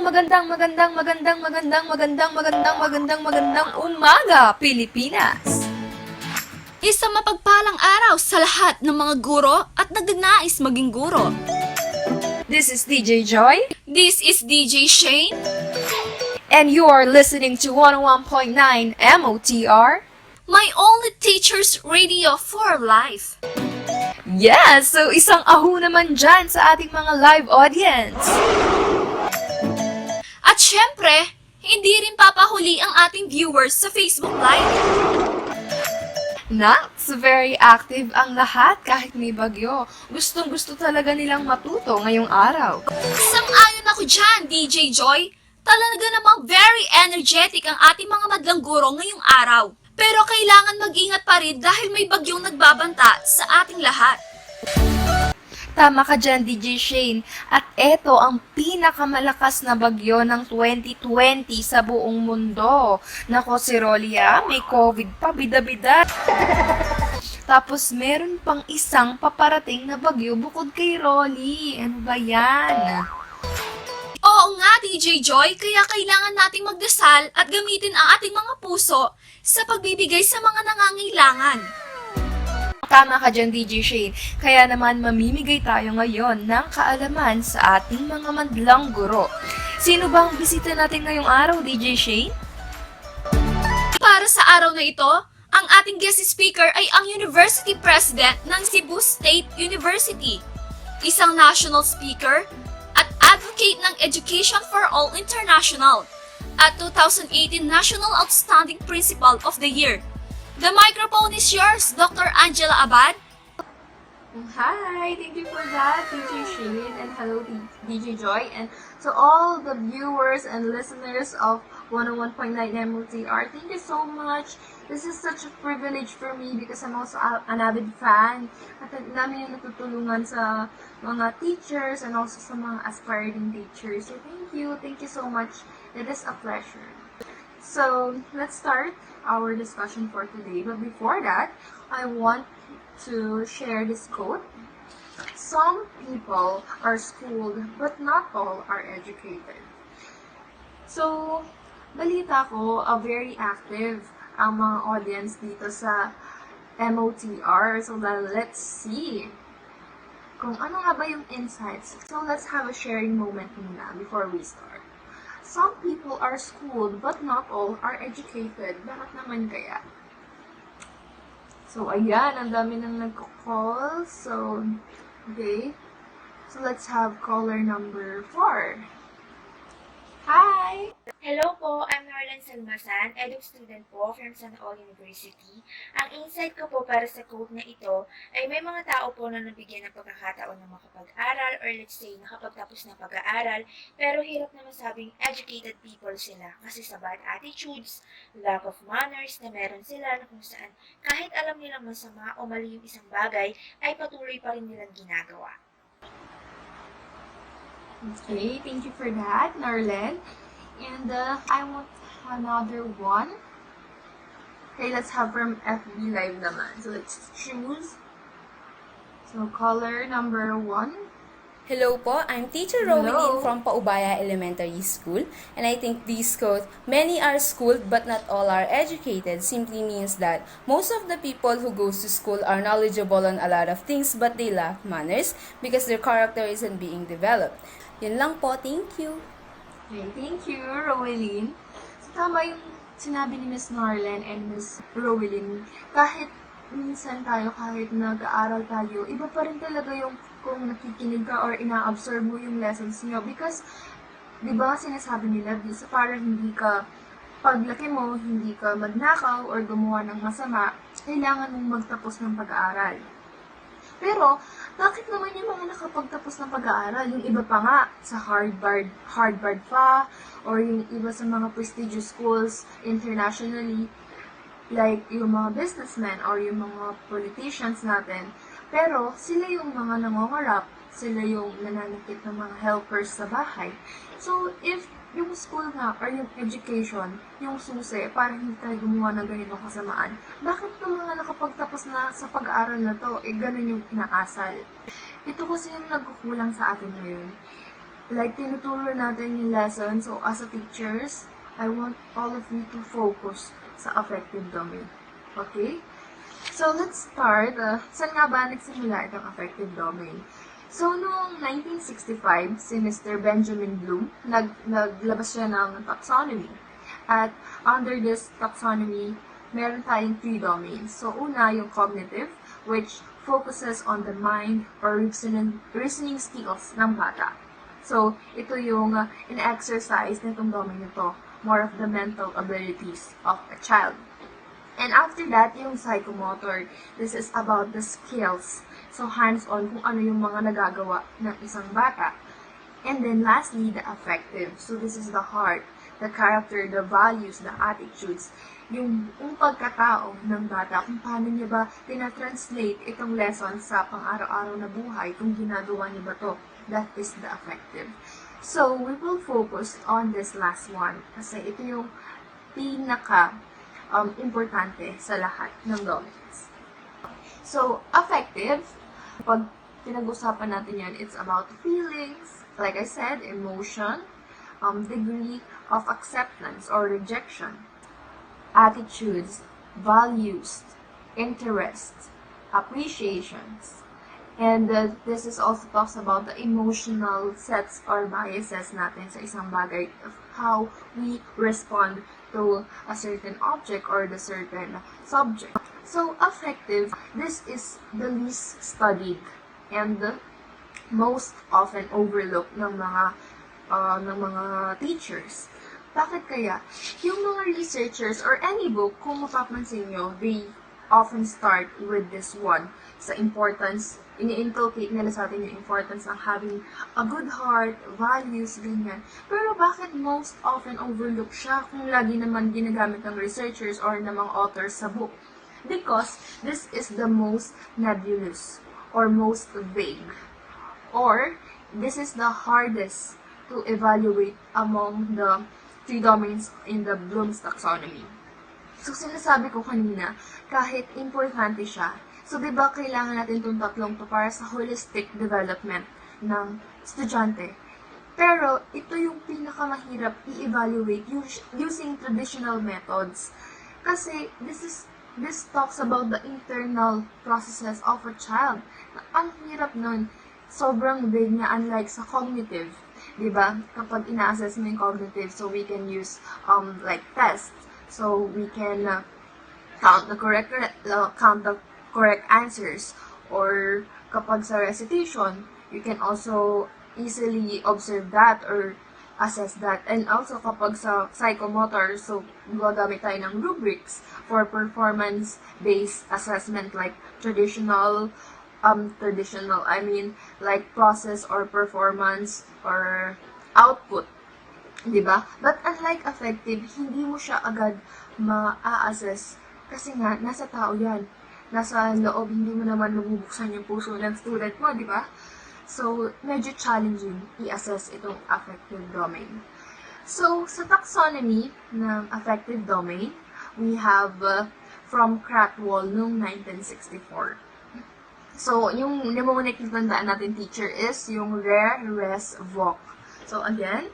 magandang umaga, Pilipinas! Isang mapagpalang araw sa lahat ng mga guro at nagnanais maging guro. This is DJ Joy, This is DJ Shane. and you are listening to 101.9 M.O.R. My only teacher's radio for life. Yes! So isang ahu naman dyan sa ating mga live audience. At syempre, hindi rin papahuli ang ating viewers sa Facebook Live. Naks, very active ang lahat kahit may bagyo. Gustong-gusto talaga nilang matuto ngayong araw. Sang-ayon ako dyan, DJ Joy. Talaga namang very energetic ang ating mga madlang guro ngayong araw. Pero kailangan mag-ingat pa rin dahil may bagyong nagbabanta sa ating lahat. Tama ka dyan, DJ Shane. At eto ang pinakamalakas na bagyo ng 2020 sa buong mundo. Nako, si Rolia, may COVID pa, bida-bida. Tapos meron pang isang paparating na bagyo bukod kay Rolly. Ano ba yan? Oo nga, DJ Joy, kaya kailangan nating magdasal at gamitin ang ating mga puso sa pagbibigay sa mga nangangailangan. Tama ka dyan, DJ Shane. Kaya naman mamimigay tayo ngayon ng kaalaman sa ating mga madlang guro. Sino ba ang bisita natin ngayong araw, DJ Shane? Para sa araw na ito, ang ating guest speaker ay ang University President ng Cebu State University, isang national speaker at advocate ng Education for All International at 2018 National Outstanding Principal of the Year. The microphone is yours, Dr. Angela Abad. Hi! Thank you for that, DJ Shane, and hello, DJ Joy, and to all the viewers and listeners of 101.9 M.O.R. Thank you so much. This is such a privilege for me because I'm also an avid fan. At namin yung natutulungan sa mga teachers and also sa mga aspiring teachers. So thank you so much. It is a pleasure. So let's start our discussion for today. But before that, I want to share this quote. Some people are schooled, but not all are educated. So, balita ko, very active ang mga audience dito sa M.O.R. So, let's see kung ano nga ba yung insights. So, let's have a sharing moment muna before we start. Some people are schooled, but not all are educated. Bakit naman kaya? So, ayan, ang dami nang nagko-call. So, okay. So, let's have caller number 4. Hi! Hello po, I'm Salmasan, EDUC student po from San All University. Ang insight ko po para sa quote na ito ay may mga tao po na nabigyan ng pagkakataon na makapag-aral or let's say nakapagtapos ng pag-aaral pero hirap na masabing educated people sila kasi sa bad attitudes, lack of manners na meron sila na kung saan kahit alam nilang masama o mali yung isang bagay ay patuloy pa rin nilang ginagawa. Okay, thank you for that, Narlen. And I want another one. Okay, let's have from FB Live naman. So let's choose. So caller number 1. Hello po, I'm Teacher Hello. Rowilyn from Paubaya Elementary School, and I think this quote, "Many are schooled but not all are educated," simply means that most of the people who goes to school are knowledgeable on a lot of things but they lack manners because their character isn't being developed. Yun lang po, thank you. Okay, thank you, Rowilyn. So tama yung sinabi ni Miss Narlen and Miss Rowilyn. Kahit minsan tayo, kahit nag-aaral tayo, iba pa rin talaga yung kung nakikinig ka or ina-absorb mo yung lessons niyo. Because, di ba sinasabi nila, para hindi ka, paglaki mo, hindi ka magnakaw or gumawa ng masama, kailangan mong magtapos ng pag-aaral. Pero, bakit naman yung mga nakapagtapos ng pag-aaral? Yung iba pa nga, sa Harvard pa, or yung iba sa mga prestigious schools internationally, like yung mga businessmen or yung mga politicians natin. Pero, sila yung mga nangongarap, sila yung nananakit ng mga helpers sa bahay. So, if yung school nga or yung education, yung susi, para hindi tayo gumawa ng ganitong kasamaan, bakit yung mga nakapagtapos na sa pag-aaral na to, ganun yung inaasal? Ito kasi yung nagkukulang sa atin ngayon. like tinuturo natin yung lesson. So, as a teachers, I want all of you to focus sa affective domain. Okay? So, let's start. Saan nga ba nagsimula itong affective domain? So, noong 1965, si Mr. Benjamin Bloom, naglabas siya ng taxonomy. At under this taxonomy, meron tayong 3 domains. So, una, yung cognitive, which focuses on the mind or reasoning skills ng bata. So, ito yung in-exercise nitong domain nito, more of the mental abilities of a child. And after that, yung psychomotor, this is about the skills. So, hands-on kung ano yung mga nagagawa ng isang bata. And then lastly, the affective. So, this is the heart, the character, the values, the attitudes, yung pagkatao ng bata, kung paano niya ba tinatranslate itong lesson sa pang-araw-araw na buhay, kung ginagawa niya ba to, that is the affective. So, we will focus on this last one kasi ito yung pinaka-importante sa lahat ng domains. So, affective, pag pinag-usapan natin yan, it's about feelings, like I said, emotion, degree of acceptance or rejection, attitudes, values, interests, appreciations. And this is also talks about the emotional sets or biases natin sa isang bagay, of how we respond to a certain object or the certain subject. So, affective, this is the least studied and the most often overlooked ng mga teachers. Bakit kaya? Yung mga researchers or any book, kung mapapansin nyo, they often start with this one. Sa importance, ini-inculcate nila sa atin yung importance ng having a good heart, values, ganyan. Pero bakit most often overlook siya kung lagi naman ginagamit ng researchers or ng mga authors sa book? Because this is the most nebulous or most vague. Or, this is the hardest to evaluate among the 3 domains in the Bloom's taxonomy. So, sinasabi ko kanina, kahit importante siya, so, diba kailangan natin itong tatlong to para sa holistic development ng estudyante. Pero, ito yung pinakamahirap i-evaluate using traditional methods. Kasi, this talks about the internal processes of a child. Ang hirap nun, sobrang vague niya, unlike sa cognitive. Diba? Kapag ina-assess mo yung cognitive, so we can use like tests. So we can count the correct answers. Or kapag sa recitation, you can also easily observe that or assess that. And also kapag sa psychomotor, so gagamit tayo ng rubrics for performance-based assessment like traditional, like process or performance or output. Diba? But unlike affective, hindi mo siya agad ma-assess kasi nga, nasa tao yan. Nasa loob, hindi mo naman mabubuksan yung puso ng student mo, diba? So, medyo challenging i-assess itong affective domain. So, sa taxonomy ng affective domain, we have from Cratwell noong 1964. So, yung mnemonic na tandaan natin, teacher, is yung re, res, voc. So, again,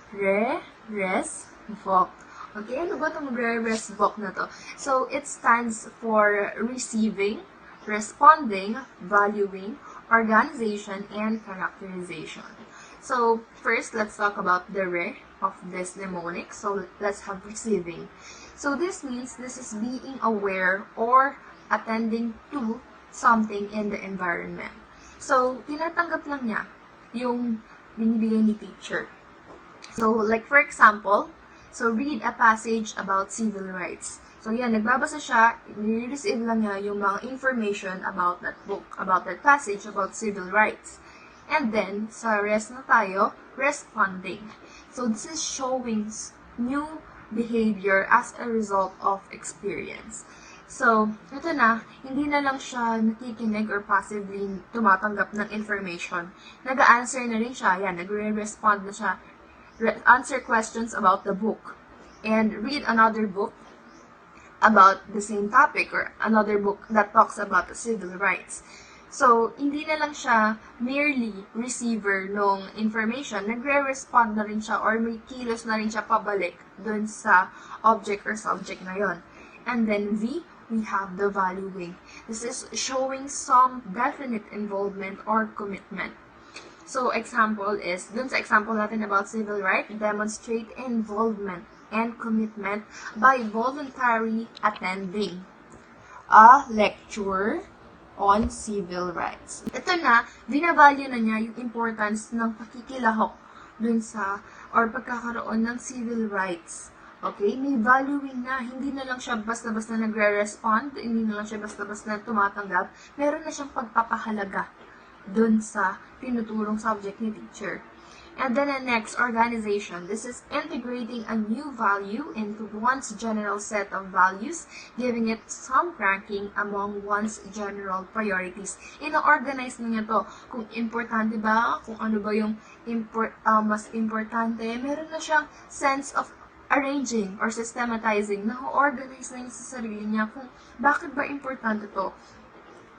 re, res, voc. Okay, ano ba itong re, res, voc na to? So, it stands for receiving, responding, valuing, organization, and characterization. So, first, let's talk about the re of this mnemonic. So, let's have receiving. So, this means this is being aware or attending to something in the environment. So, tinatanggap lang niya yung binibigay ni teacher. So, like for example, so read a passage about civil rights. So, yan, nagbabasa siya, nire-receive lang niya yung mga information about that book, about that passage about civil rights. And then, sa rest na tayo, responding. So, this is showing new behavior as a result of experience. So, ito na, hindi na lang siya nakikinig or passively tumatanggap ng information. Nag-answer na rin siya, yan, nagre-respond na siya, answer questions about the book, and read another book about the same topic or another book that talks about the civil rights. So, hindi na lang siya merely receiver ng information, nagre-respond na rin siya or may kilos na rin siya pabalik dun sa object or subject na yon. And then V, we have the valuing. This is showing some definite involvement or commitment. So, example is, dun sa example natin about civil rights, demonstrate involvement and commitment by voluntarily attending a lecture on civil rights. Ito na, binavalue na niya yung importance ng pakikilahok dun sa, or pagkakaroon ng civil rights. Okay? May valuing na. Hindi na lang siya basta-basta nagre-respond, hindi na lang siya basta-basta tumatanggap. Meron na siyang pagpapahalaga dun sa tinutulong subject ni teacher. And then the next, organization. This is integrating a new value into one's general set of values, giving it some ranking among one's general priorities. Ino-organize na niya to. Kung importante ba, kung ano ba yung mas importante, meron na siyang sense of arranging or systematizing. Na-organize na niya sa sarili niya kung bakit ba importante to.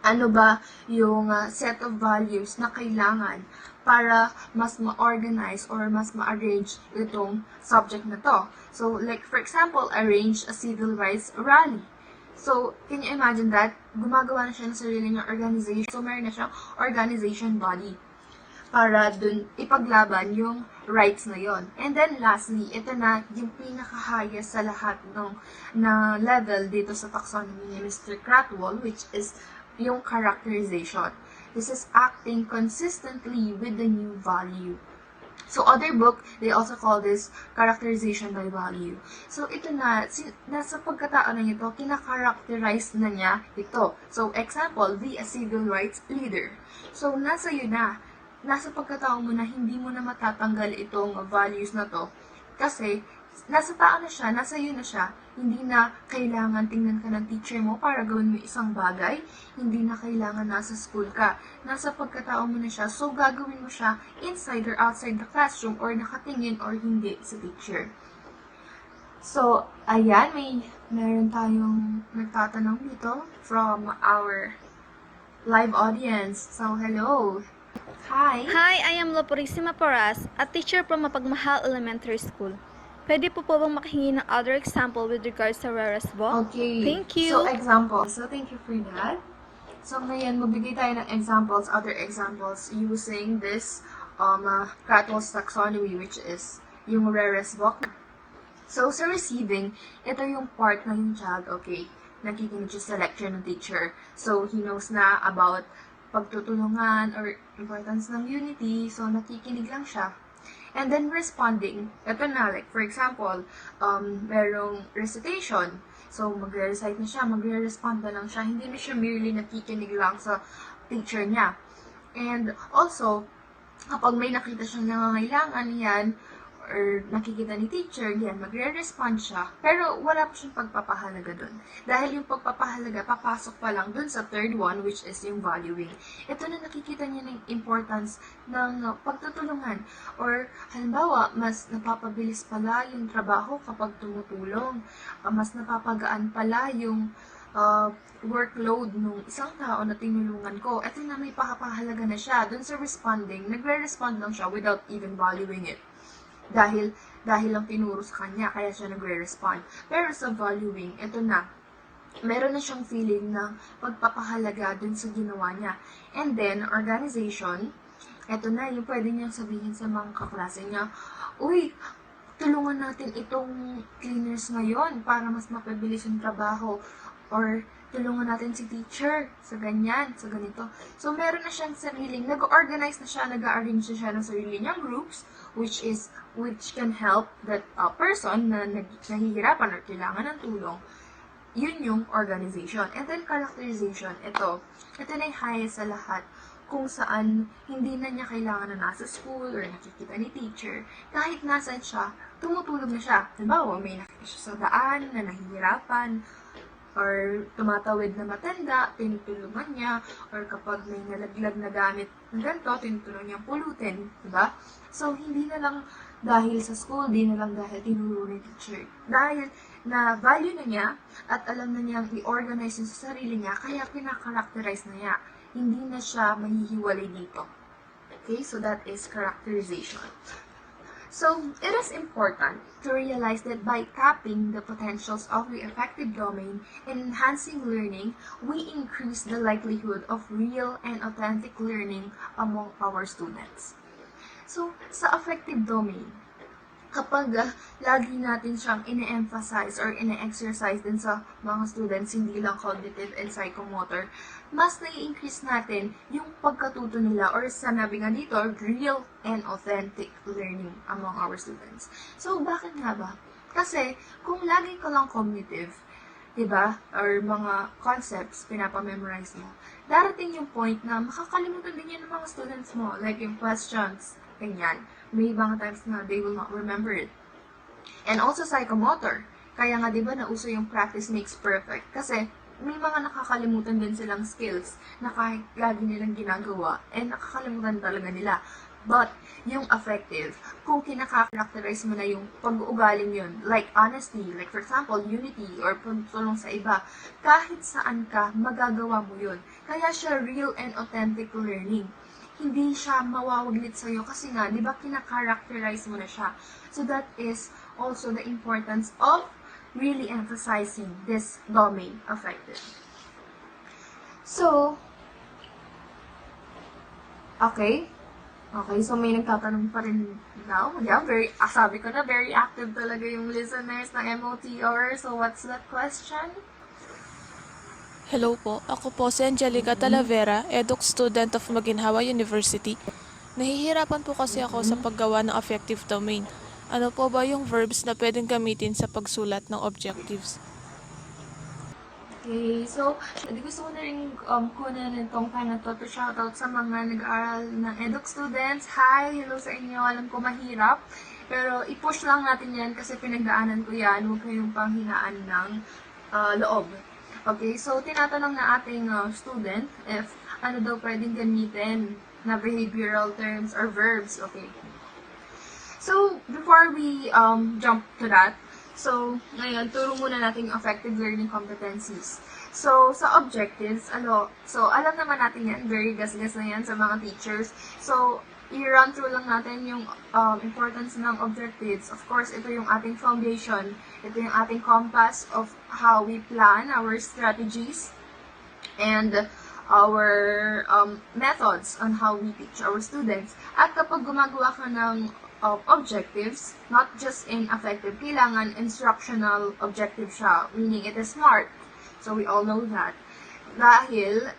Ano ba yung set of values na kailangan para mas ma-organize or mas ma-arrange itong subject na to. So, like for example, arrange a civil rights rally. So, can you imagine that? Gumagawa na siya ng sarili niyang organization. So, meron na siyang organization body para dun ipaglaban yung rights na yon. And then lastly, ito na yung pinaka-highest sa lahat na level dito sa taxonomy ni Mr. Cratwell, which is yung characterization. This is acting consistently with the new value. So, other book, they also call this characterization by value. So, ito na, nasa pagkatao na ito, kinakarakterize na niya ito. So, example, be a civil rights leader. So, nasa yun na, nasa pagkatao mo na hindi mo na matatanggal itong values na to. Kasi, nasa tao na siya, nasa iyo na siya, hindi na kailangan tingnan ka ng teacher mo para gawin mo isang bagay, hindi na kailangan nasa school ka. Nasa pagkatao mo na siya, so gagawin mo siya inside or outside the classroom or nakatingin or hindi sa teacher. So, ayan, meron tayong nagtatanong dito from our live audience. So, hello! Hi! Hi, I am Purisima, a teacher from Mapagmahal Elementary School. Pwede po bang makahingi ng other example with regards sa Rara's book? Okay. Thank you. So, example. So, thank you for that. So, ngayon, magbigay tayo ng examples, other examples, using this Cratwell's taxonomy, which is yung rarest book. So, sa receiving, ito yung part na yung child, okay, nakikinig siya sa lecture ng teacher. So, he knows na about pagtutulungan or importance ng unity. So, nakikinig lang siya. And then responding, ito na, like for example, merong recitation. So, magre-recite na siya, magre-respond na lang siya. Hindi na siya merely nakikinig lang sa teacher niya. And also, kapag may nakita siyang nangangailangan yan, or nakikita ni teacher, yan, magre-respond siya. Pero wala pa siyang pagpapahalaga dun. Dahil yung pagpapahalaga, papasok pa lang dun sa third one, which is yung valuing. Ito na nakikita niya ng importance ng pagtutulungan. Or, halimbawa, mas napapabilis pala yung trabaho kapag tumutulong. Mas napapagaan pala yung workload ng isang tao na tinulungan ko. Ito na may pakapahalaga na siya. Dun sa responding, nagre-respond lang siya without even valuing it. Dahil lang tinuro sa kanya, kaya siya nagre-respond. Pero sa valuing, ito na, meron na siyang feeling ng pagpapahalaga dun sa ginawa niya. And then, organization, ito na, yung pwede niyang sabihin sa mga kaklase niya, uy, tulungan natin itong cleaners ngayon para mas mapabilis yung trabaho. Or, tulungan natin si teacher sa ganyan, sa ganito. So, meron na siyang sariling, nag-organize na siya, nag-arrange na siya ng sarili niyang groups, which can help that person na nahihirapan or kailangan ng tulong. Yun yung organization. And then, characterization, ito na yung highest sa lahat, kung saan hindi na niya kailangan na nasa school or nakikita ni teacher. Kahit nasan siya, tumutulong na siya. Halimbawa, may nakita siya sa daan na nahihirapan, or tumatawid na matanda, tinutulungan niya, or kapag may nalaglag na gamit ng ganito, tinutulungan niyang pulutin, diba? So, hindi na lang dahil sa school, hindi na lang dahil tinuro ni teacher. Dahil na value na niya, at alam na niyang i-organize niya sa sarili niya, kaya pinakarakterize na niya. hindi na siya mahihiwalay dito. Okay, so that is characterization. So, it is important to realize that by tapping the potentials of the affective domain and enhancing learning, we increase the likelihood of real and authentic learning among our students. So, sa affective domain, kapag lagi natin siyang ine-emphasize or ine-exercise din sa mga students, hindi lang cognitive and psychomotor, mas nai-increase natin yung pagkatuto nila or sanabi nga dito, real and authentic learning among our students. So, bakit nga ba? Kasi, kung lagi ka lang cognitive, diba, or mga concepts, pinapamemorize mo, darating yung point na makakalimutan din yan ng mga students mo, like yung questions, ganyan. May mga times na they will not remember it. And also psychomotor. Kaya nga, di ba, nauso yung practice makes perfect. Kasi, may mga nakakalimutan din silang skills na kahit lagi nilang ginagawa, nakakalimutan talaga nila. But, yung affective, kung kinaka-characterize mo na yung pag-uugaling yun, like honesty, like for example, unity, or pagtulong sa iba, kahit saan ka, magagawa mo yun. Kaya siya real and authentic learning. Hindi siya mawawaglit sa'yo kasi nga, di ba, kinaka-characterize mo na siya. So that is also the importance of really emphasizing this domain affective. So, okay, so may nagtatanong pa rin now. Yeah, sabi ko na, very active talaga yung listeners ng M.O.R. So what's that question? Hello po, ako po si Angelica Talavera, EDUC student of Maginhawa University. Nahihirapan po kasi ako sa paggawa ng affective domain. Ano po ba yung verbs na pwedeng gamitin sa pagsulat ng objectives? Okay, so, gusto ko na rin kunan itong time na to shoutout sa mga nag-aaral ng EDUC students. Hi, hello sa inyo. Alam ko mahirap, pero i-push lang natin yan kasi pinagdaanan ko yan. Huwag kayong panghinaan ng loob. Okay, so tinatanong na ating student if ano daw pwedeng gamitin na behavioral terms or verbs. Okay. So, before we jump to that, so, ngayon, turo muna natin yung affective learning competencies. So, sa objectives, alam naman natin yan, very gas-gas na yan sa mga teachers. So, i-run through lang natin yung importance ng objectives. Of course, ito yung ating foundation. Ito yung ating compass of how we plan our strategies and our methods on how we teach our students. At kapag gumagawa ka ng objectives, not just in affective, kailangan instructional objective siya, meaning it is smart. So, we all know that. Dahil,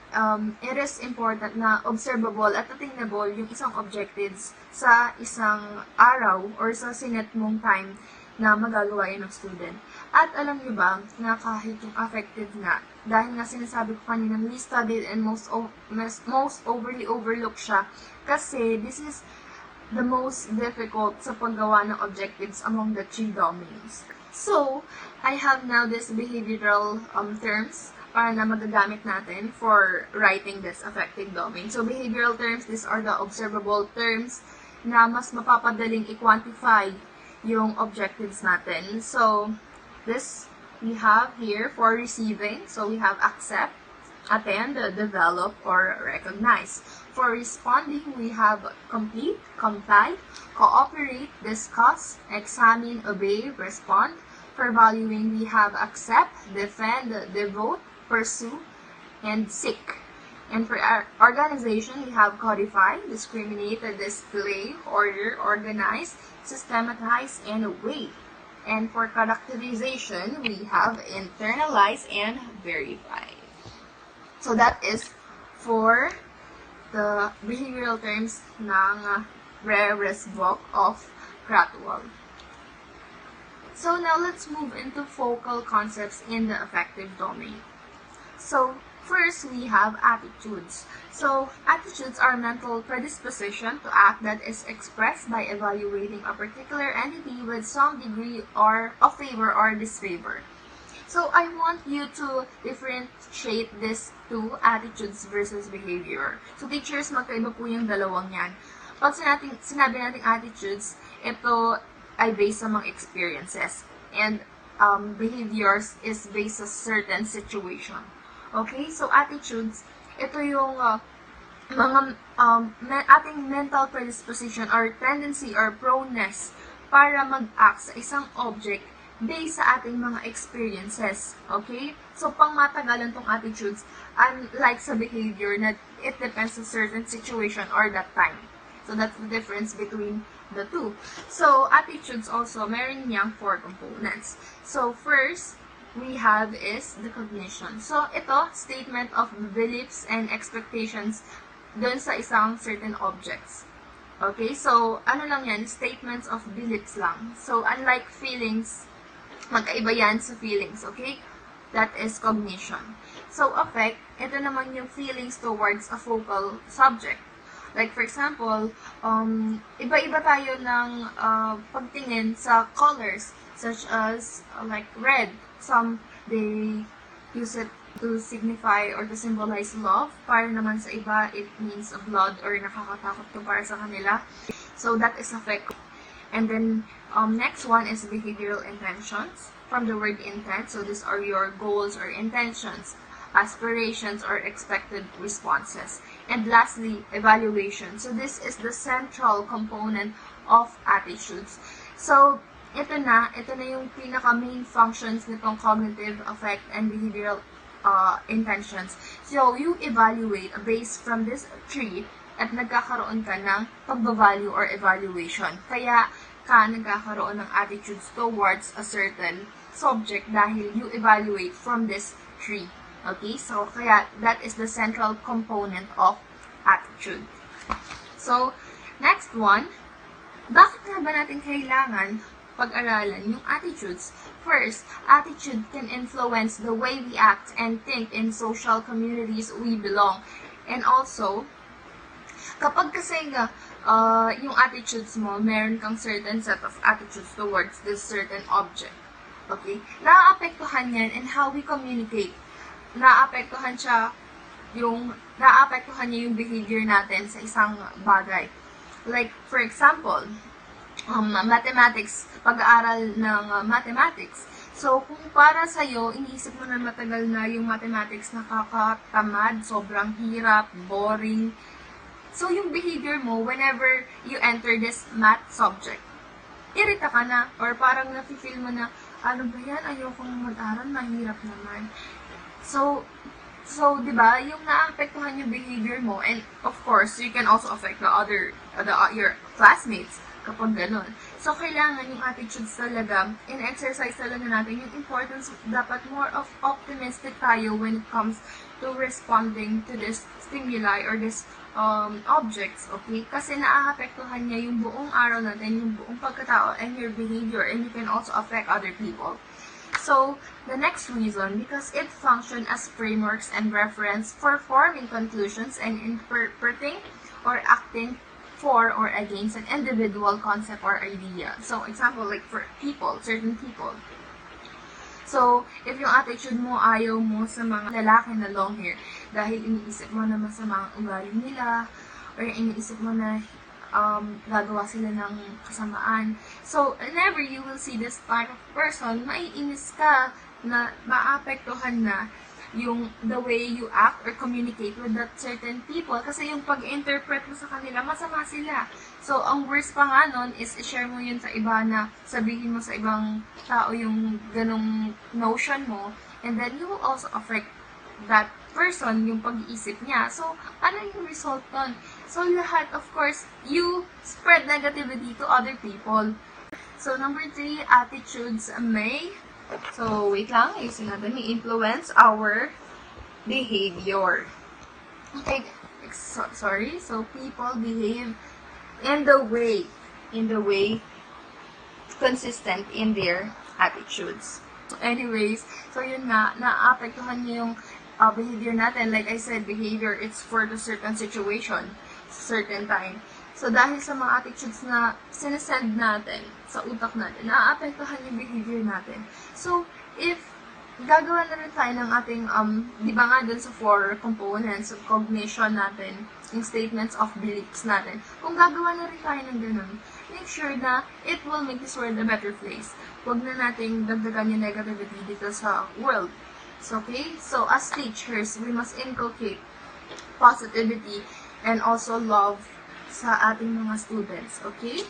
it is important na observable at attainable yung isang objectives sa isang araw or sa sinet mong time na magagawa yun ng student. At alam nyo ba, na kahit yung affective nga, dahil nga sinasabi ko kanina, least studied and most overly overlooked siya, kasi this is the most difficult sa paggawa ng objectives among the 3 domains. So, I have now this behavioral terms para na magagamit natin for writing this affective domain. So, behavioral terms, these are the observable terms na mas mapapadaling i-quantify yung objectives natin. So, this we have here for receiving. So, we have accept, attend, develop, or recognize. For responding, we have complete, comply, cooperate, discuss, examine, obey, respond. For valuing, we have accept, defend, devote, pursue, and seek. And for our organization, we have codify, discriminate, display, order, organize, systematize, and weigh. And for characterization, we have internalize and verify. So that is for the behavioral terms ng rarest book of Cratwell. So now let's move into focal concepts in the affective domain. So first we have attitudes. So attitudes are mental predisposition to act that is expressed by evaluating a particular entity with some degree of favor or disfavor. So I want you to differentiate these two, attitudes versus behavior. So teachers, magkaiba po yung dalawang yan. Pag sinabi natin attitudes, ito ay based sa mga experiences. And behaviors is based sa certain situation. Okay? So attitudes, ito yung ating mental predisposition or tendency or proneness para mag-act sa isang object based sa ating mga experiences. Okay? So, pangmatagalan tong attitudes, unlike sa behavior na it depends on certain situation or that time. So, that's the difference between the two. So, attitudes also, meron niyang 4 components. So, first, we have is the cognition. So, ito, statement of beliefs and expectations dun sa isang certain objects. Okay, so, ano lang yan, statements of beliefs lang. So, unlike feelings, magkaiba yan sa feelings, okay? That is cognition. So, affect, ito naman yung feelings towards a focal subject. Like, for example, iba-iba tayo ng pagtingin sa colors, such as, like, red. Some, they use it to signify or to symbolize love. Para naman sa iba, it means blood or nakakatakot to para sa kanila. So, that is affect. And then, next one is behavioral intentions. From the word intent, so these are your goals or intentions, aspirations, or expected responses. And lastly, evaluation. So, this is the central component of attitudes. So, ito na yung pinaka-main functions nitong cognitive, affect, and behavioral intentions. So, you evaluate based from this tree at nagkakaroon ka ng pagbavalue or evaluation. Kaya ka nagkakaroon ng attitudes towards a certain subject dahil you evaluate from this tree. Okay? So, kaya that is the central component of attitude. So, next one, bakit nga ba natin kailangan pag-aralan yung attitudes? First, attitude can influence the way we act and think in social communities we belong. And also, kapag kasi yung attitudes mo, meron kang certain set of attitudes towards this certain object. Okay? Naaapektuhan yan in how we communicate. Naaapektuhan niya yung behavior natin sa isang bagay. Like, for example, mathematics, pag-aaral ng mathematics. So, kung para sa'yo, iniisip mo na matagal na yung mathematics, nakakatamad, sobrang hirap, boring. So, yung behavior mo, whenever you enter this math subject, irita ka na, or parang nafe-feel mo na, ano ba yan, ayokong mag-aral, mahirap naman. So, di ba, yung naapektuhan yung behavior mo, and of course, you can also affect your classmates kapag ganun. So, kailangan yung attitudes talaga, in-exercise talaga natin yung importance, dapat more of optimistic tayo when it comes to responding to this stimuli or this objects, okay? Kasi naaapektuhan niya yung buong araw natin, yung buong pagkatao, and your behavior, and you can also affect other people. So, the next reason, because it functions as frameworks and reference for forming conclusions and interpreting or acting for or against an individual concept or idea. So, example, like for people, certain people. So, if yung attitude mo, ayaw mo sa mga lalaki na long hair, dahil iniisip mo na masama ang ugali nila, or iniisip mo na gagawa sila ng kasamaan. So, whenever you will see this type of person, maiinis ka na maapektuhan na yung the way you act or communicate with that certain people kasi yung pag-interpret mo sa kanila, masama sila. So, ang worst pa nga nun is i-share mo yun sa iba na sabihin mo sa ibang tao yung ganong notion mo, and then you will also affect that person, yung pag-iisip niya. So, ano yung result nun? So, lahat, of course, you spread negativity to other people. So, number 3, attitudes may, so, wait lang, ayusin natin, may influence our behavior. Okay, sorry, so, people behave in the way consistent in their attitudes. So, anyways, so yun nga, naapektuhan niya yung behavior natin. Like I said, behavior, it's for the certain situation, certain time. So, dahil sa mga attitudes na sinesend natin sa utak natin, naaapektuhan yung behavior natin. So, if gagawa na rin tayo ng ating, di ba nga dun sa 4 components of cognition natin, yung statements of beliefs natin, kung gagawa na rin tayo ng ganun, make sure na it will make this world a better place. Huwag na nating dagdagan yung negativity dito sa world. So, okay? So, as teachers, we must inculcate positivity and also love sa ating mga students, okay?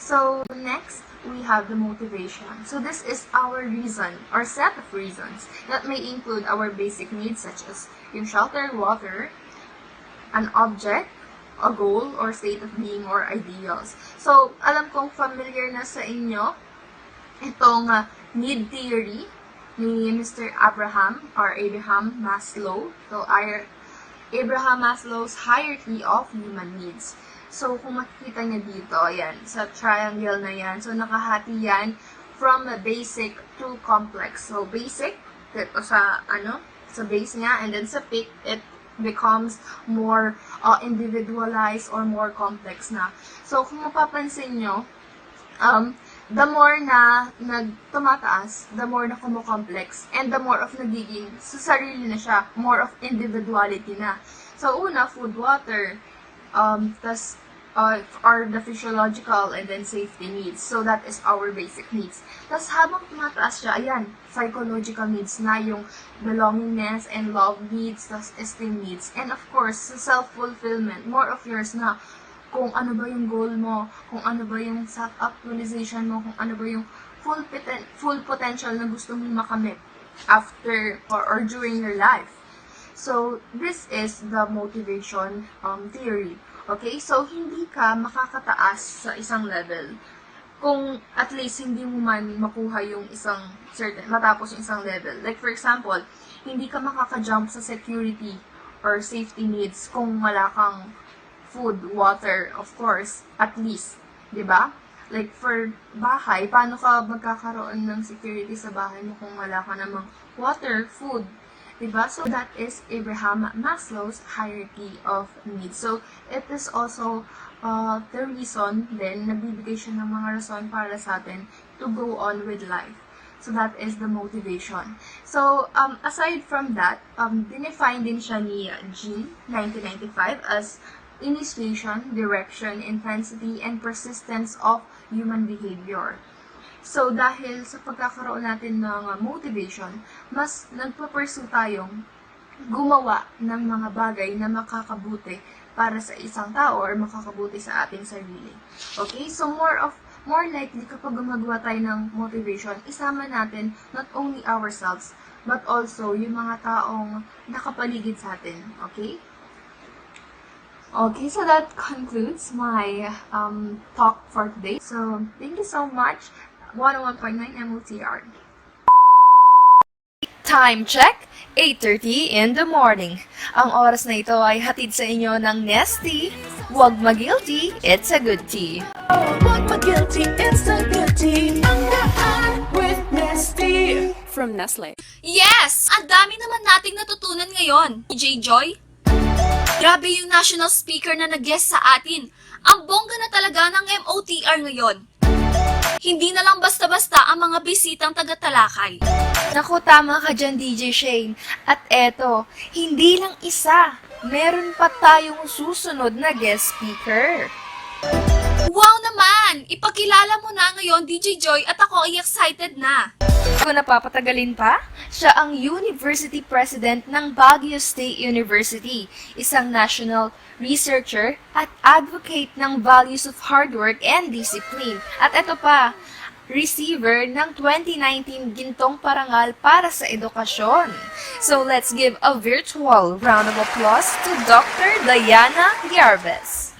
So, next, we have the motivation. So, this is our reason, or set of reasons, that may include our basic needs such as yung shelter, water, an object, a goal, or state of being, or ideals. So, alam kong familiar na sa inyo itong need theory ni Mr. Abraham Maslow. So, Abraham Maslow's hierarchy of human needs. So, kung makikita niyo dito, ayan, sa triangle na yan, so nakahati yan from basic to complex. So, basic, dito sa base niya, and then sa peak, it becomes more individualized or more complex na. So, kung mapapansin nyo, the more na tumataas, the more na kumukomplex, and the more of nagiging sa sarili na siya, more of individuality na. So, una, food, water, tas, are the physiological and then safety needs. So, that is our basic needs. Tas, habang tumataas siya, ayan, psychological needs na yung belongingness and love needs, tas esteem needs. And of course, self-fulfillment, more of yours na kung ano ba yung goal mo, kung ano ba yung self-actualization mo, kung ano ba yung full potential na gusto mong makamit after or during your life. So, this is the motivation theory. Okay? So, hindi ka makakataas sa isang level kung at least hindi mo man makuha yung matapos yung isang level. Like, for example, hindi ka makaka-jump sa security or safety needs kung wala kang food, water, of course, at least. 'Di ba? Like, for bahay, paano ka magkakaroon ng security sa bahay mo kung wala ka namang water, food, diba? So, that is Abraham Maslow's hierarchy of needs. So, it is also the reason, then, nagbibigay siya ng mga rason para sa atin to go on with life. So, that is the motivation. So, aside from that, dinefine din siya ni Yeng, 1995, as initiation, direction, intensity, and persistence of human behavior. So, dahil sa pagkakaroon natin ng motivation, mas nagpa-pursue tayong gumawa ng mga bagay na makakabuti para sa isang tao or makakabuti sa ating sarili. Okay? So, more likely kapag gumagawa tayo ng motivation, isama natin not only ourselves, but also yung mga taong nakapaligid sa atin. Okay? Okay, so that concludes my talk for today. So, thank you so much. 101.9 M.O.R. Time check, 8:30 in the morning. Ang oras na ito ay hatid sa inyo ng Nestea. Huwag mag-guilty, it's a good tea. What my guilty, it's a good tea. With Nestea. From Nestle. Yes! Ang dami naman nating natutunan ngayon. DJ Joy? Grabe yung national speaker na nag-guest sa atin. Ang bongga na talaga ng M.O.R. ngayon. Hindi na lang basta-basta ang mga bisitang taga-Talakay. Naku, tama ka dyan, DJ Shane. At eto, hindi lang isa. Meron pa tayong susunod na guest speaker. Wow naman! Ipakilala mo na ngayon, DJ Joy, at ako ay excited na. Kung napapatagalin pa, siya ang University President ng Baguio State University, isang national researcher at advocate ng values of hard work and discipline. At ito pa, receiver ng 2019 Gintong Parangal para sa Edukasyon. So let's give a virtual round of applause to Dr. Diana Llarves.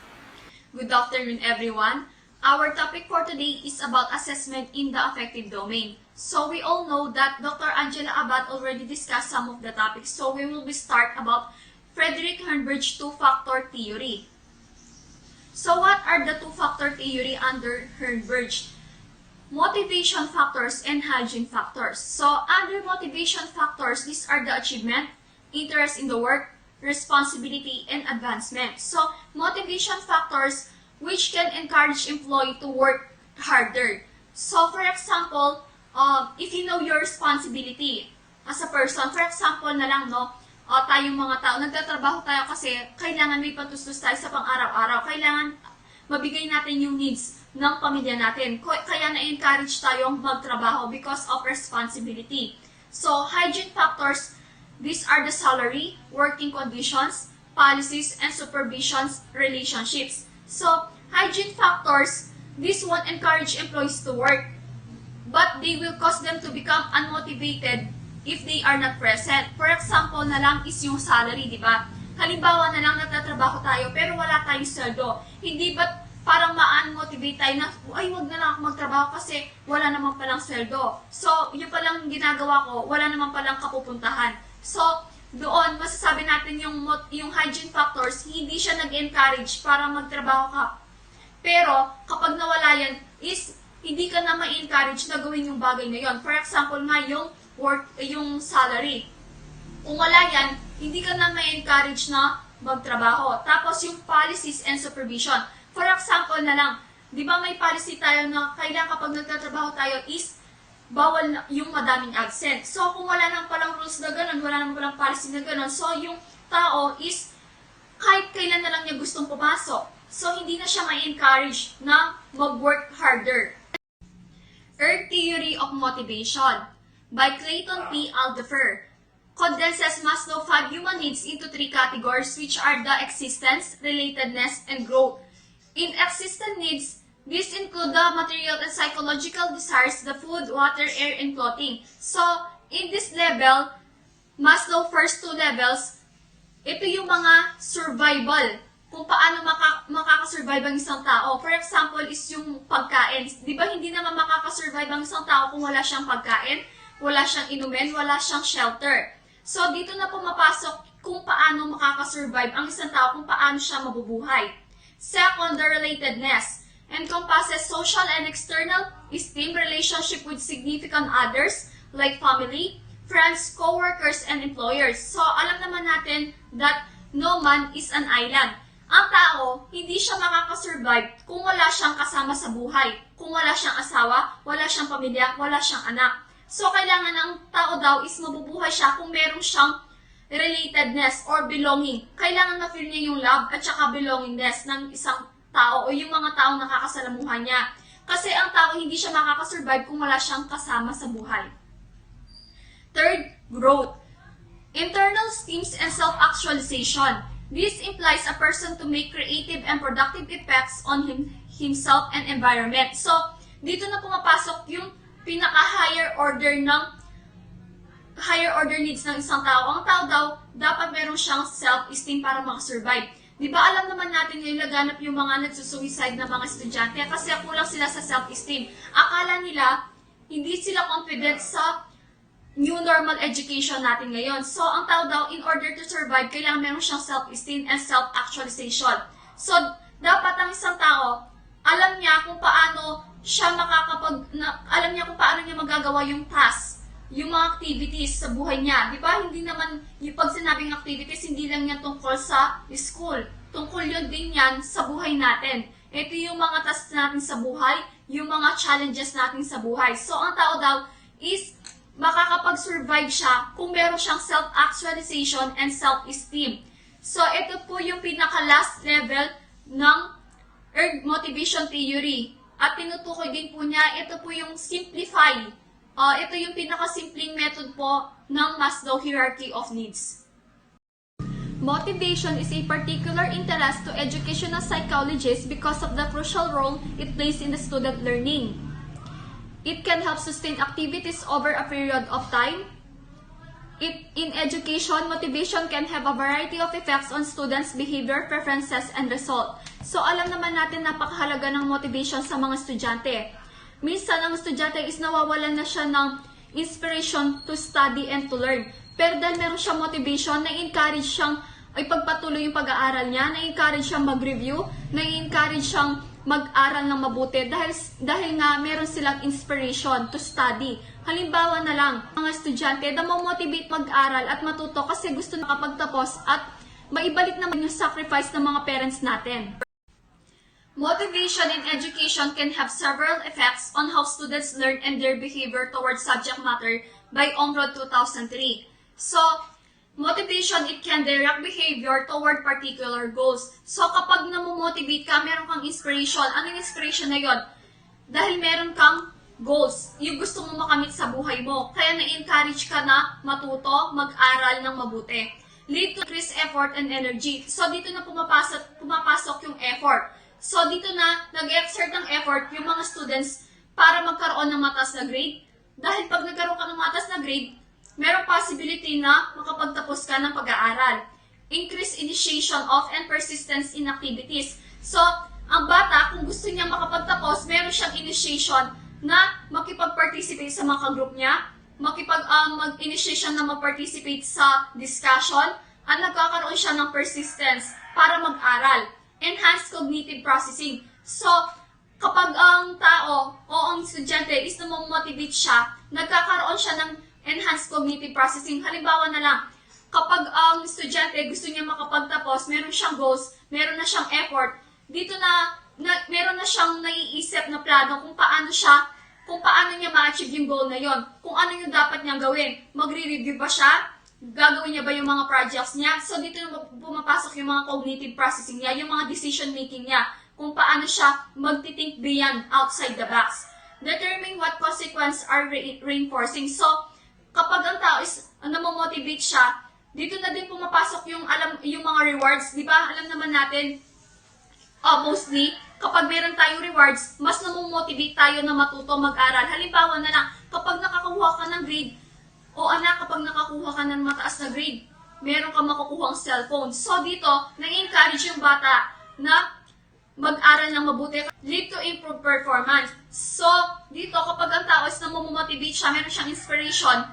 Good afternoon, everyone. Our topic for today is about assessment in the affective domain. So we all know that Dr. Angela Abad already discussed some of the topics. So we will start about Frederick Hernberg's two-factor theory. So what are the two-factor theory under Hernberg? Motivation factors and hygiene factors. So under motivation factors, these are the achievement, interest in the work, responsibility, and advancement. So motivation factors which can encourage employee to work harder. So for example, if you know your responsibility as a person, for example na lang, tayong mga tao, nagtatrabaho tayo kasi kailangan may patustos tayo sa pang-araw-araw. Kailangan mabigay natin yung needs ng pamilya natin. Kaya na-encourage tayong magtrabaho because of responsibility. So, hygiene factors, these are the salary, working conditions, policies, and supervisions relationships. So, hygiene factors, this won't encourage employees to work, but they will cause them to become unmotivated if they are not present. For example na lang is yung salary, di ba? Halimbawa na lang nagtatrabaho tayo pero wala tayong sweldo. Hindi ba parang ma-unmotivate tayo na, ay, wag na lang ako magtrabaho kasi wala naman palang sweldo. So, yun palang ginagawa ko, wala naman palang kapupuntahan. So, doon, masasabi natin yung hygiene factors, hindi siya nag-encourage para magtrabaho ka. Pero, kapag nawala yan, is hindi ka na ma-encourage na gawin yung bagay na yun. For example nga, yung salary. Kung wala yan, hindi ka na ma-encourage na magtrabaho. Tapos, yung policies and supervision. For example na lang, di ba may policy tayo na kailangan kapag nagtatrabaho tayo is bawal yung madaming absent. So, kung wala nang palang rules na ganun, wala nang palang policy na ganun, so yung tao is kahit kailan na lang niya gustong pumasok. So, hindi na siya ma-encourage na mag-work harder. Earth Theory of Motivation by Clayton P. Alderfer condenses Maslow's 5 human needs into 3 categories, which are the existence, relatedness, and growth. In existent needs, these include the material and psychological desires, the food, water, air, and clothing. So, in this level, Maslow first 2 levels, ito yung mga survival, kung paano makakasurvive ang isang tao. For example, is yung pagkain. Di ba hindi naman makakasurvive ang isang tao kung wala siyang pagkain, wala siyang inumin, wala siyang shelter. So, dito na pumapasok kung paano makakasurvive ang isang tao, kung paano siya mabubuhay. Second, the relatedness encompasses social and external esteem, relationship with significant others like family, friends, co-workers, and employers. So, alam naman natin that no man is an island. Ang tao, hindi siya makakasurvive kung wala siyang kasama sa buhay. Kung wala siyang asawa, wala siyang pamilya, wala siyang anak. So, kailangan ng tao daw is mabubuhay siya kung meron siyang relatedness or belonging. Kailangan ma-feel niya yung love at saka belongingness ng isang tao o yung mga taong nakakasalamuhan niya. Kasi ang tao hindi siya makakasurvive kung wala siyang kasama sa buhay. Third, growth. Internal esteems and self-actualization. This implies a person to make creative and productive effects on himself and environment. So, dito na pumapasok yung pinaka-higher order needs ng isang tao. Ang tao daw, dapat meron siyang self-esteem para makasurvive. Di ba alam naman natin ngayon laganap yung mga nagsusuicide na mga estudyante kasi kulang sila sa self-esteem. Akala nila, hindi sila confident sa new normal education natin ngayon. So, ang tao daw, in order to survive, kailangan meron siyang self-esteem and self-actualization. So, dapat ang isang tao, alam niya kung paano alam niya kung paano niya magagawa yung task, yung mga activities sa buhay niya. Di ba? Hindi naman, yung pag sinabing activities, hindi lang yan tungkol sa school. Tungkol yun din yan sa buhay natin. Ito yung mga tasks natin sa buhay, yung mga challenges natin sa buhay. So, ang tao daw is makakapag-survive siya kung meron siyang self-actualization and self-esteem. So, ito po yung pinaka-last level ng Earth Motivation Theory. At tinutukoy din po niya, ito po yung simplify. Ito yung pinaka-simpleng method po ng Maslow Hierarchy of Needs. Motivation is a particular interest to educational psychologists because of the crucial role it plays in the student learning. It can help sustain activities over a period of time. In education, motivation can have a variety of effects on students' behavior, preferences, and result. So, alam naman natin napakahalaga ng motivation sa mga estudyante. Minsan, ang estudyante is nawawalan na siya ng inspiration to study and to learn. Pero dahil meron siyang motivation, na-encourage siyang ipagpatuloy yung pag-aaral niya, na-encourage siyang mag-review, na-encourage siyang mag-aral ng mabuti dahil nga meron silang inspiration to study. Halimbawa na lang, mga estudyante, motivate mag-aral at matuto kasi gusto nakapagtapos at maibalik naman yung sacrifice ng mga parents natin. Motivation in education can have several effects on how students learn and their behavior towards subject matter by M.O.R 2003. So, motivation, it can direct behavior toward particular goals. So, kapag namomotivate ka, meron kang inspiration. Ano yung inspiration na yon? Dahil meron kang goals, yung gusto mo makamit sa buhay mo. Kaya na-encourage ka na matuto, mag-aral ng mabuti. lead to increased effort and energy. So, dito na pumapasok yung effort. So, dito na nag-exert ng effort yung mga students para magkaroon ng mataas na grade. Dahil pag nagkaroon ka ng mataas na grade, merong possibility na makapagtapos ka ng pag-aaral. Increased initiation of and persistence in activities. So, ang bata, kung gusto niya makapagtapos, meron siyang initiation na makipag-participate sa mga group niya, mag-initiation na mag-participate sa discussion, at nagkakaroon siya ng persistence para mag-aral. Enhanced cognitive processing. So, kapag ang tao o ang estudyante is namomotivate siya, nagkakaroon siya ng enhanced cognitive processing. Halimbawa na lang, kapag ang estudyante gusto niya makapagtapos, meron siyang goals, meron na siyang effort, dito na meron na siyang naiisip na plano kung paano niya ma-achieve yung goal na yon, kung ano yung dapat niyang gawin. Magre-review ba siya? Gagawin niya ba yung mga projects niya? So, dito na pumapasok yung mga cognitive processing niya, yung mga decision making niya, kung paano siya magti-think beyond, outside the box. Determine what consequences are reinforcing. So, kapag ang tao is namomotivate siya, dito na din pumapasok yung mga rewards, di ba? Alam naman natin, mostly, kapag meron tayong rewards, mas namomotivate tayo na matuto mag-aral. Halimbawa na lang, kapag nakakuha ka ng grade, o anak, kapag nakakuha ka ng mataas na grade, meron ka makukuhang cellphone. So dito, nag-encourage yung bata na mag-aral ng mabuti, lead to improved performance. So dito, kapag ang tao is namomotivate siya, meron siyang inspiration,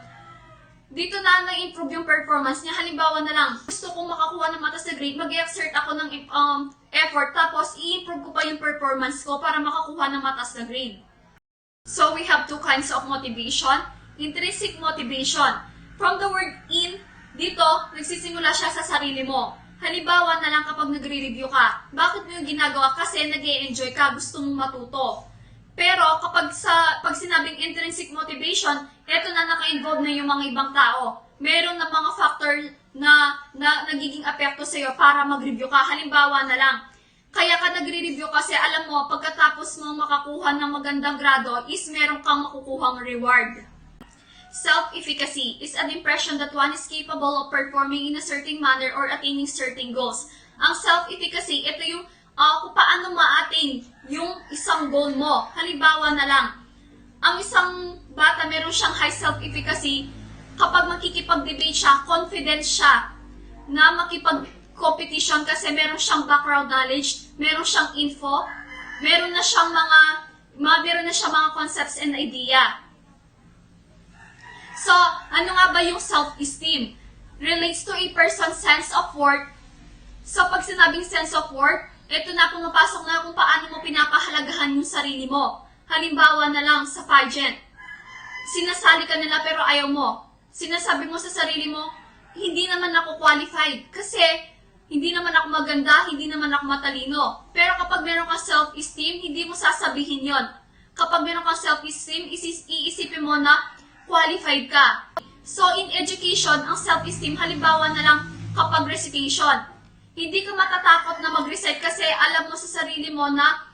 dito na na-improve yung performance niya. Halimbawa na lang, gusto kong makakuha ng mataas na grade, mag-exert ako ng effort, tapos i-improve ko pa yung performance ko para makakuha ng mataas na grade. So, we have two kinds of motivation. Intrinsic motivation. From the word in, dito, nagsisimula siya sa sarili mo. Halimbawa na lang kapag nagre-review ka, bakit mo yung ginagawa? Kasi nag-e-enjoy ka, gusto mong matuto. Pero kapag pag sinabing intrinsic motivation, eto na naka-involve na yung mga ibang tao. Meron na mga factor na nagiging apekto sa'yo para mag-review ka. Halimbawa na lang, kaya ka nagre-review kasi alam mo, pagkatapos mo makakuha ng magandang grado is meron kang makukuhang reward. Self-efficacy is an impression that one is capable of performing in a certain manner or attaining certain goals. Ang self-efficacy, ito yung kung paano ma-attain yung isang goal mo. Halimbawa na lang, ang isang bata meron siyang high self-efficacy kapag makikipag-debate siya, confident siya na makipag-competition kasi meron siyang background knowledge, meron siyang info, meron na siyang mga concepts and idea. So, ano nga ba yung self-esteem? Relates to a person's sense of worth. So, pag sinabing sense of worth, ito na pumapasok na kung paano mo pinapahalagahan yung sarili mo. Halimbawa na lang sa pageant. Sinasali ka nila pero ayaw mo. Sinasabi mo sa sarili mo, hindi naman ako qualified kasi hindi naman ako maganda, hindi naman ako matalino. Pero kapag meron kang self-esteem, hindi mo sasabihin yon. Kapag meron kang self-esteem, iisipin mo na qualified ka. So, in education, ang self-esteem, halimbawa na lang kapag recitation. Hindi ka matatakot na mag-recite kasi alam mo sa sarili mo na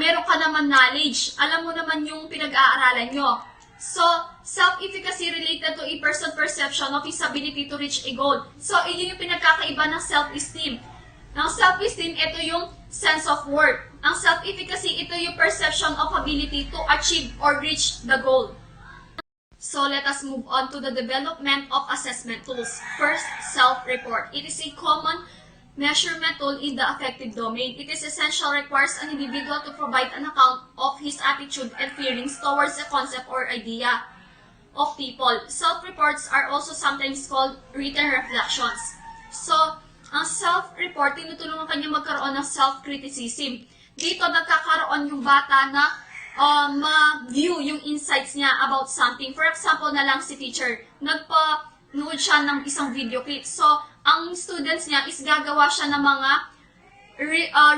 meron ka naman knowledge. Alam mo naman yung pinag-aaralan nyo. So, self-efficacy related to a person's perception of his ability to reach a goal. So, yun yung pinagkakaiba ng self-esteem. Ang self-esteem, ito yung sense of worth. Ang self-efficacy, ito yung perception of ability to achieve or reach the goal. So, let us move on to the development of assessment tools. First, self-report. It is a common measurement tool in the affective domain. It is essential, requires an individual to provide an account of his attitude and feelings towards a concept or idea of people. Self-reports are also sometimes called written reflections. So, ang self-report, tinutulungan kanya magkaroon ng self-criticism. Dito, nagkakaroon yung bata na ma-view yung insights niya about something. For example, na lang si teacher, nagpa-nood siya ng isang video clip. So, ang students niya is gagawa siya ng mga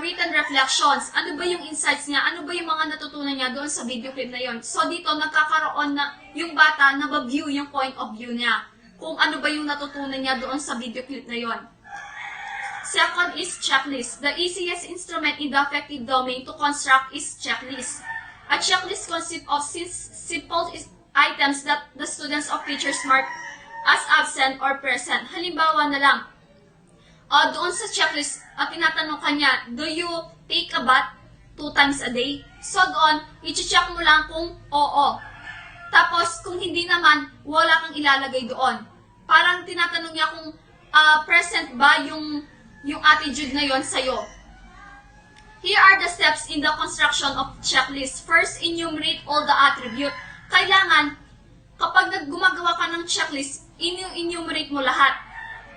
written reflections. Ano ba yung insights niya? Ano ba yung mga natutunan niya doon sa video clip na yon? So, dito, nagkakaroon na yung bata na ma-view yung point of view niya. Kung ano ba yung natutunan niya doon sa video clip na yon. Second is checklist. The easiest instrument in the affective domain to construct is checklist. A checklist consists of simple items that the students or teachers mark as absent or present. Halimbawa na lang, doon sa checklist, tinatanong ka niya, do you take a bath 2 times a day? So doon, i-check mo lang kung oo. Tapos, kung hindi naman, wala kang ilalagay doon. Parang tinatanong niya kung present ba yung attitude na yon sa'yo. Here are the steps in the construction of checklist. First, enumerate all the attribute. Kailangan, kapag gumagawa ka ng checklist, enumerate mo lahat.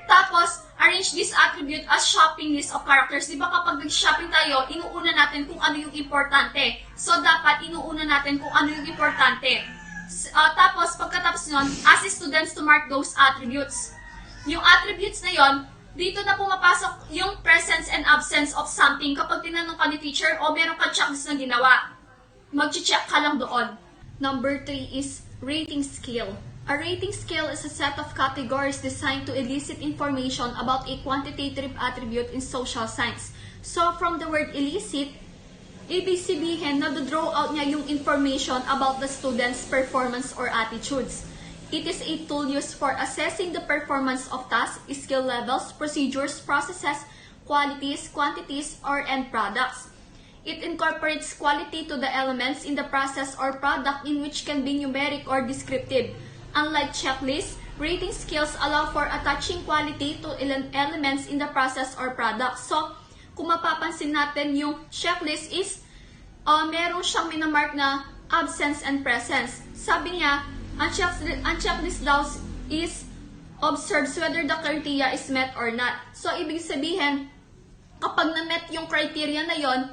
Tapos, arrange this attribute as shopping list of characters. Diba kapag nag-shopping tayo, inuuna natin kung ano yung importante. So, dapat inuuna natin kung ano yung importante. Tapos, pagkatapos nun, ask students to mark those attributes. Yung attributes na yon, dito na pumapasok yung presence and absence of something. Kapag tinanong ka ni teacher, o meron ka checklist na ginawa, mag-check ka lang doon. Number 3 is rating scale. A rating scale is a set of categories designed to elicit information about a quantitative attribute in social science. So, from the word elicit, ibig sabihin, nado-draw out niya yung information about the student's performance or attitudes. It is a tool used for assessing the performance of tasks, skill levels, procedures, processes, qualities, quantities, or end products. It incorporates quality to the elements in the process or product in which can be numeric or descriptive. Unlike checklists, rating scales allow for attaching quality to elements in the process or product. So, kung mapapansin natin yung checklist is meron siyang minamark na absence and presence. Sabi niya, ang checklist daw is observes whether the criteria is met or not. So, ibig sabihin, kapag na-met yung criteria na yon,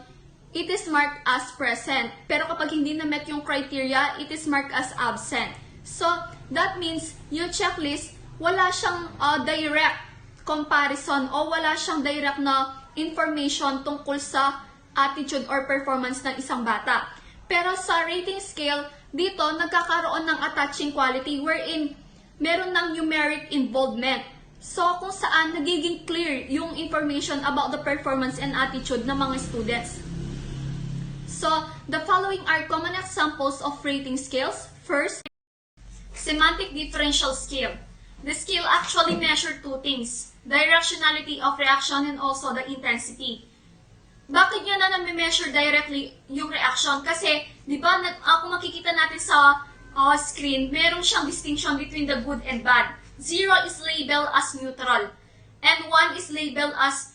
it is marked as present. Pero kapag hindi na-met yung criteria, it is marked as absent. So, that means, yung checklist, wala siyang direct comparison o wala siyang direct na information tungkol sa attitude or performance ng isang bata. Pero sa rating scale, dito nagkakaroon ng attaching quality wherein meron ng numeric involvement. So, kung saan nagiging clear yung information about the performance and attitude ng mga students. So, the following are common examples of rating scales. First, semantic differential scale. The scale actually measures 2 things, directionality of reaction and also the intensity. Bakit nyo na nami-measure directly yung reaction? Kasi, di ba, kung makikita natin sa screen, meron siyang distinction between the good and bad. 0 is labeled as neutral, and 1 is labeled as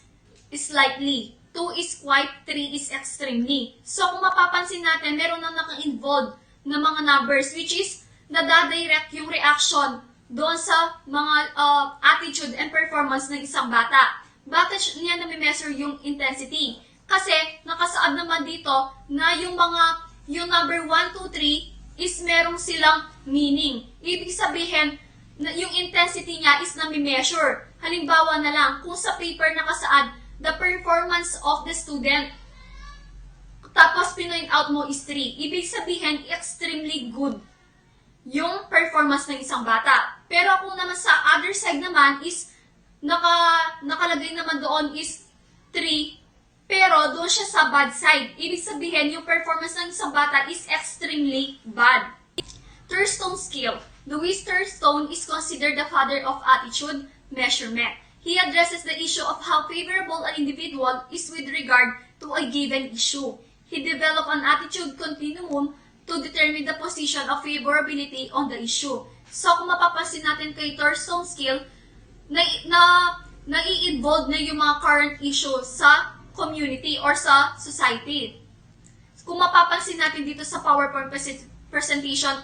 slightly. 2 is quite, 3 is extremely. So, kung mapapansin natin, meron nang naka-involved na mga numbers, which is, nadadirect yung reaction doon sa mga attitude and performance ng isang bata. Bakit niya nami-measure yung intensity? Kasi, nakasaad naman dito na yung number 1, 2, 3 is merong silang meaning. Ibig sabihin, na yung intensity niya is nami-measure. Halimbawa na lang, kung sa paper nakasaad, the performance of the student, tapos pinoint out mo is 3. Ibig sabihin, extremely good yung performance ng isang bata. Pero kung naman sa other side naman is, nakalagay naman doon is 3, pero doon siya sa bad side. Ibig sabihin, yung performance ng isang bata is extremely bad. Thurstone scale. Louis Thurstone is considered the father of attitude measurement. He addresses the issue of how favorable an individual is with regard to a given issue. He developed an attitude continuum to determine the position of favorability on the issue. So, kung mapapansin natin kay Thurstone scale, nai-involve na yung mga current issue sa community or sa society. Kung mapapansin natin dito sa PowerPoint presentation,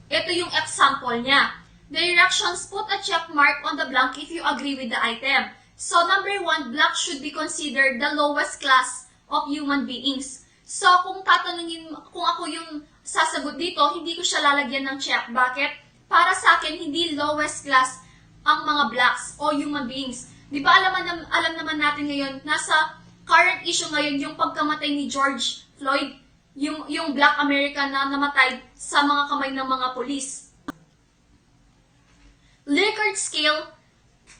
ito yung example niya. Directions, put a check mark on the blank if you agree with the item. So, number 1, black should be considered the lowest class of human beings. So, kung tatanungin, kung ako yung sasagot dito, hindi ko siya lalagyan ng check. Bakit? Para sa akin, hindi lowest class ang mga blacks o human beings. Di ba alam naman natin ngayon, nasa current issue ngayon yung pagkamatay ni George Floyd, yung Black American na namatay sa mga kamay ng mga polis. Likert scale.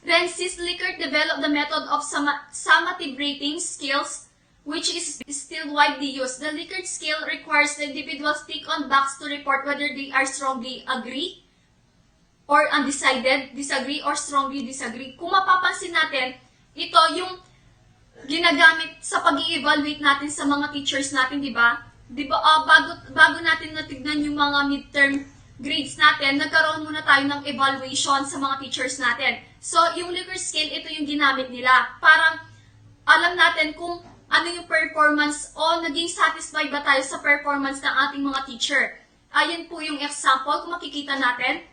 Francis Likert developed the method of summative rating scales, which is still widely used. The Likert scale requires the individuals tick on box to report whether they are strongly agree, or undecided, disagree, or strongly disagree. Kung mapapansin natin, ito yung ginagamit sa pag-i-evaluate natin sa mga teachers natin, di ba? Di ba, bago natin natignan yung mga midterm grades natin, nagkaroon muna tayo ng evaluation sa mga teachers natin. So, yung Likert scale, ito yung ginamit nila. Parang alam natin kung ano yung performance o naging satisfied ba tayo sa performance ng ating mga teacher. Ayan po yung example, kung makikita natin,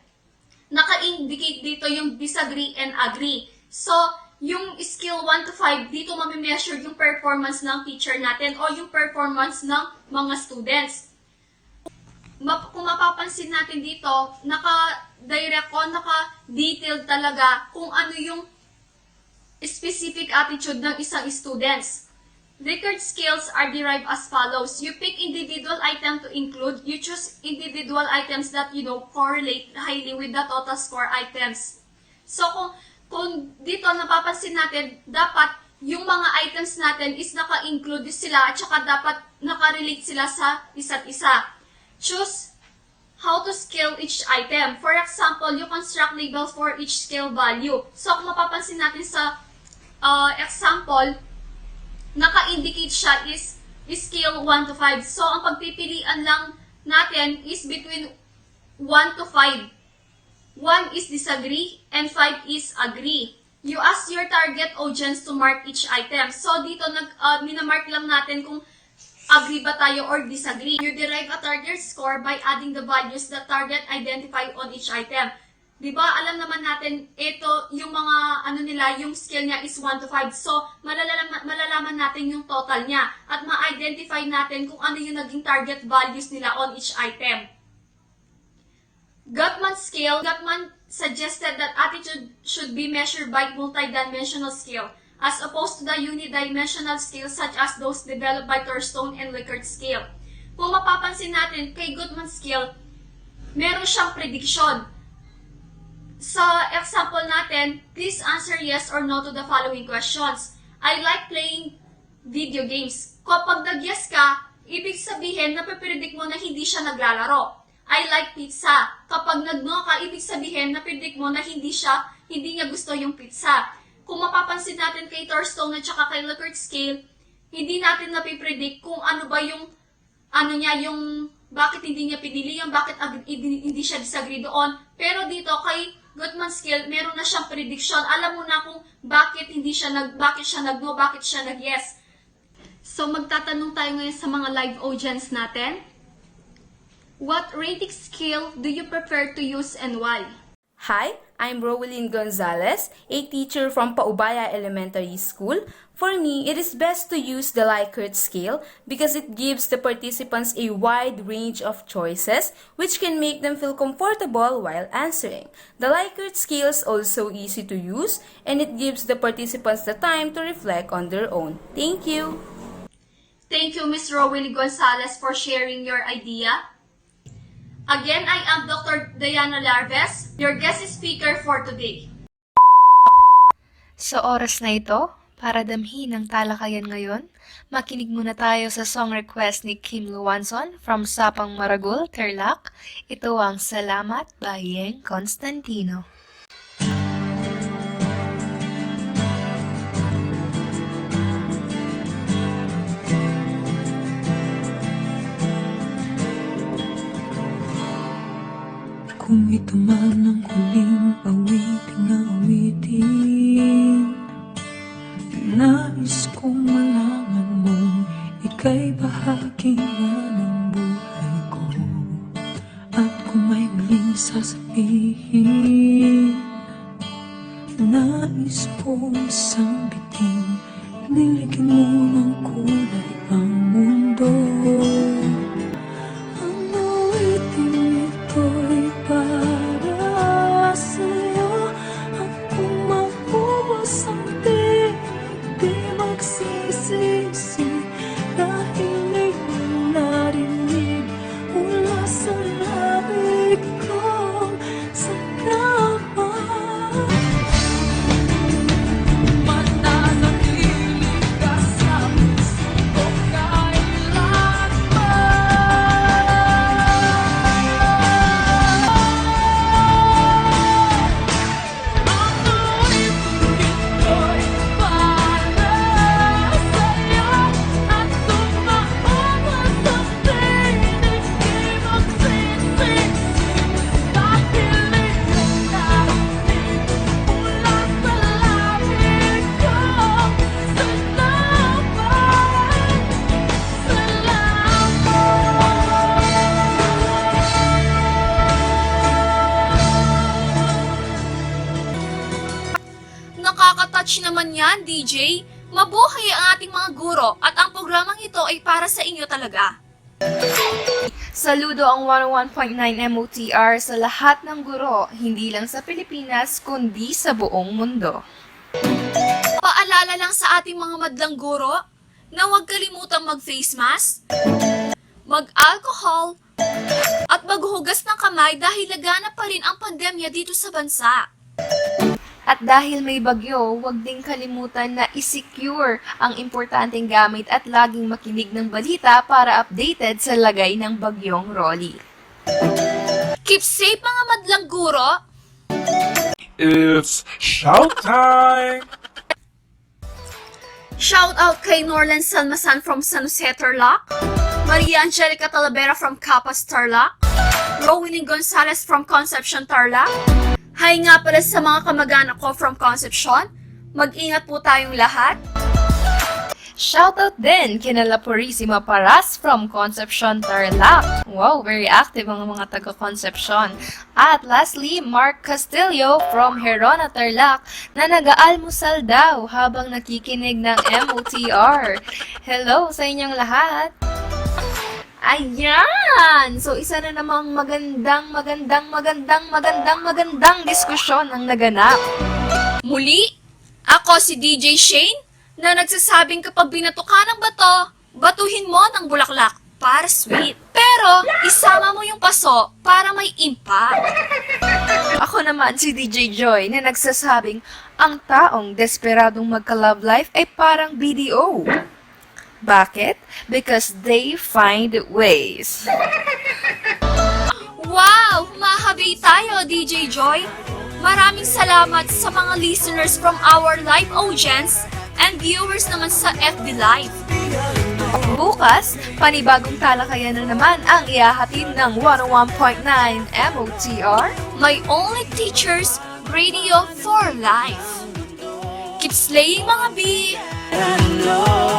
naka-indicate dito yung disagree and agree. So, yung skill 1 to 5, dito mamimeasure yung performance ng teacher natin o yung performance ng mga students. Kung mapapansin natin dito, naka-direct o naka-detailed talaga kung ano yung specific attitude ng isang students. Likert skills are derived as follows. You pick individual item to include. You choose individual items that correlate highly with the total score items. So, kung dito napapansin natin, dapat yung mga items natin is naka-include sila at saka dapat naka-relate sila sa isa't isa. Choose how to scale each item. For example, you construct labels for each scale value. So, kung mapapansin natin sa example, naka-indicate siya is scale 1 to 5. So, ang pagpipilian lang natin is between 1 to 5. 1 is disagree and 5 is agree. You ask your target audience to mark each item. So, dito minamark lang natin kung agree ba tayo or disagree. You derive a target score by adding the values that target identify on each item. Diba, alam naman natin, ito, yung mga, yung scale niya is 1 to 5. So, malalaman natin yung total niya. At ma-identify natin kung ano yung naging target values nila on each item. Gottman scale, Gottman suggested that attitude should be measured by multidimensional scale, as opposed to the unidimensional scale such as those developed by Thurstone and Likert scale. Kung mapapansin natin, kay Gottman scale, meron siyang prediction. Sa example natin, please answer yes or no to the following questions. I like playing video games. Kapag nag-yes ka, ibig sabihin, napipredict mo na hindi siya naglalaro. I like pizza. Kapag nag-no ka, ibig sabihin, napredict mo na hindi niya gusto yung pizza. Kung mapapansin natin kay Thurstone at saka kay Likert scale, hindi natin napipredict kung ano ba yung, yung bakit hindi niya pinili yung bakit hindi siya disagree doon. Pero dito kay Gottman scale, meron na siyang prediction. Alam mo na kung bakit siya nag-no, bakit siya nag-yes. So, magtatanong tayo ngayon sa mga live audience natin. What rating scale do you prefer to use and why? Hi, I'm Rowilyn Gonzales, a teacher from Paubaya Elementary School. For me, it is best to use the Likert scale because it gives the participants a wide range of choices which can make them feel comfortable while answering. The Likert scale is also easy to use and it gives the participants the time to reflect on their own. Thank you! Thank you, Ms. Rowilyn Gonzales, for sharing your idea. Again, I am Dr. Diana Llarves, your guest speaker for today. Sa oras na ito, para damhin ang talakayan ngayon, makinig muna tayo sa song request ni Kim Luwanson from Sapang Maragul, Tarlac. Ito ang Salamat by Yeng Constantino. Kung ito man ang huling awitin na awitin, nais kong malaman mong ika'y bahagi na ng buhay ko. At kung may muling sasabihin, nais kong isang bitin, niligyan mo ng kulay ang mundo. Para sa'yo at kung maubos ang di magsisisi dahil iyong narinig mula sa labig kong salamat. Mananatili ka sa puso ko kailan. naman yan, DJ. Mabuhay ang ating mga guro at ang programang ito ay para sa inyo talaga. Saludo ang 101.9 M.O.R. sa lahat ng guro, hindi lang sa Pilipinas, kundi sa buong mundo. Paalala lang sa ating mga madlang guro na huwag kalimutang mag-face mask, mag-alcohol, at maghugas ng kamay dahil laganap pa rin ang pandemya dito sa bansa. At dahil may bagyo, huwag ding kalimutan na i-secure ang importanteng gamit at laging makinig ng balita para updated sa lagay ng bagyong Rolly. Keep safe mga madlang guro! It's showtime! Shout out kay Norlan Salmasan from San Jose, Tarlac, Maria Angelica Talavera from Capas, Tarlac, Rowilyn Gonzales from Concepcion, Tarlac. Hi nga pala sa mga kamag-anak ko from Concepcion. Mag-ingat po tayong lahat. Shoutout din kina Purisima Paras from Concepcion, Tarlac. Wow, very active ang mga taga-Concepcion. At lastly, Mark Castillo from Herona, Tarlac na nag-aalmusal daw habang nakikinig ng M.O.R. Hello sa inyong lahat! Ayan! So, isa na namang magandang diskusyon ang naganap. Muli, ako si DJ Shane na nagsasabing kapag binato ka ng bato, batuhin mo ng bulaklak para sweet. Pero, isama mo yung paso para may impact. Ako naman si DJ Joy na nagsasabing ang taong desperadong magka-love life ay parang BDO. Bakit? Because they find ways. Wow! Mahabi tayo, DJ Joy! Maraming salamat sa mga listeners from our live audience and viewers naman sa FB Live. Bukas, panibagong talakayan na naman ang ihahatid ng 101.9 M.O.R. My only teachers, radio for life. Keep slaying mga bee! I know